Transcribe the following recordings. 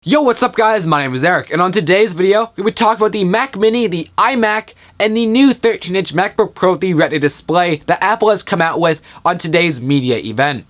Yo, what's up guys? My name is Eric, and on today's video, we would talk about the Mac Mini, the iMac, and the new 13-inch MacBook Pro with the Retina display that Apple has come out with on today's media event.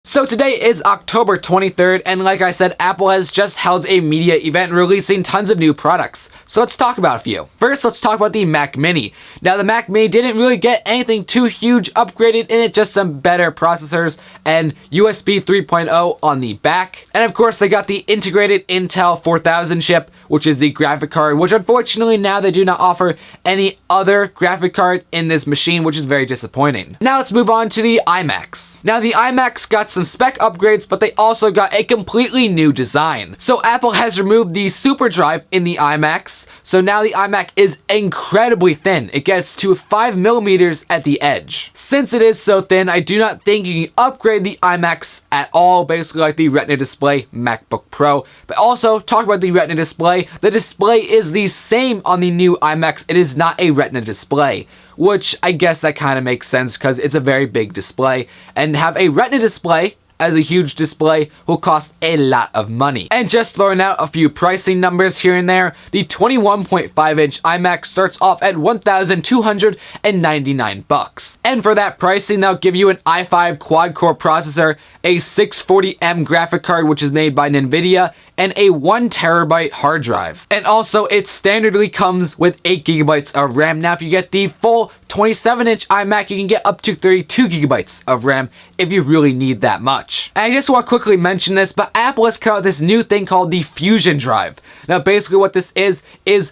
So today is October 23rd, and like I said, Apple has just held a media event releasing tons of new products. So let's talk about a few. First, let's talk about the Mac Mini. Now, the Mac Mini didn't really get anything too huge upgraded in it, just some better processors and USB 3.0 on the back. And of course, they got the integrated Intel 4000 chip, which is the graphic card, which unfortunately now they do not offer any other graphic card in this machine, which is very disappointing. Now let's move on to the iMacs. Now the iMacs got some spec upgrades, but they also got a completely new design. So Apple has removed the super drive in the iMacs, so now the iMac is incredibly thin. It gets to 5mm at the edge. Since it is so thin, I do not think you can upgrade the iMacs at all, basically like the Retina display MacBook Pro. But also, talk about the Retina display, the display is the same on the new iMacs. It is not a Retina display, which I guess that kind of makes sense because it's a very big display, and have a Retina display as a huge display will cost a lot of money. And just throwing out a few pricing numbers here and there, the 21.5-inch iMac starts off at $1,299. And for that pricing, they'll give you an i5 quad-core processor, a 640M graphic card, which is made by NVIDIA, and a 1TB hard drive. And also, it standardly comes with 8GB of RAM. Now, if you get the full 27-inch iMac, you can get up to 32GB of RAM if you really need that much. And I just want to quickly mention this, but Apple has come out with this new thing called the Fusion Drive. Now, basically what this is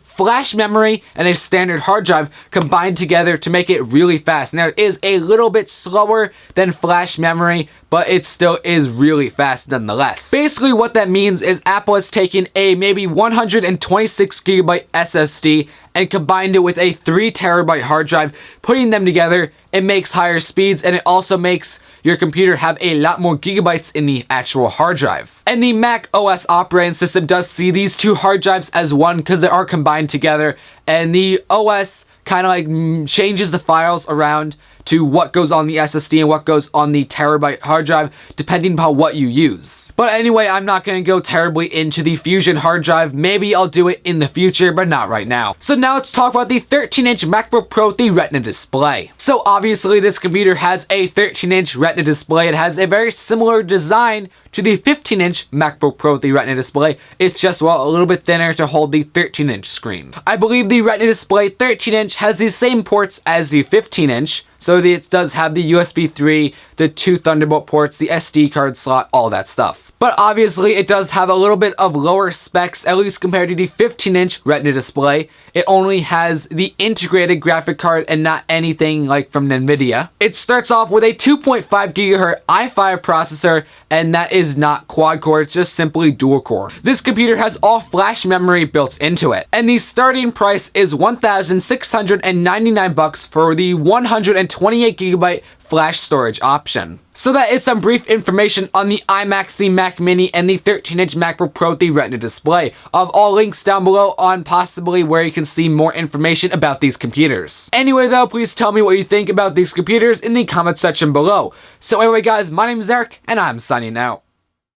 flash memory and a standard hard drive combined together to make it really fast. Now, it is a little bit slower than flash memory, but it still is really fast nonetheless. Basically, what that means is Apple has taken a maybe 126GB SSD and combined it with a 3TB hard drive. Putting them together, it makes higher speeds, and it also makes your computer have a lot more gigabytes in the actual hard drive. And the Mac OS operating system does see these two hard drives as one because they are combined together, and the OS kind of like changes the files around to what goes on the SSD and what goes on the terabyte hard drive, depending upon what you use. But anyway, I'm not going to go terribly into the Fusion hard drive. Maybe I'll do it in the future, but not right now. So now let's talk about the 13-inch MacBook Pro with the Retina display. So obviously, this computer has a 13-inch Retina display. It has a very similar design to the 15-inch MacBook Pro with the Retina display. It's just, well, a little bit thinner to hold the 13-inch screen. I believe the Retina display 13-inch has the same ports as the 15-inch, so it does have the USB 3, the 2 Thunderbolt ports, the SD card slot, all that stuff. But obviously, it does have a little bit of lower specs, at least compared to the 15-inch Retina display. It only has the integrated graphic card and not anything like from NVIDIA. It starts off with a 2.5GHz i5 processor, and that is not quad-core, it's just simply dual-core. This computer has all flash memory built into it, and the starting price is $1,699 for the 128GB flash storage option. So that is some brief information on the iMacs, the Mac Mini, and the 13-inch MacBook Pro with the Retina display. I'll have all links down below on possibly where you can see more information about these computers. Anyway though, please tell me what you think about these computers in the comment section below. So anyway guys, my name is Eric, and I'm signing out.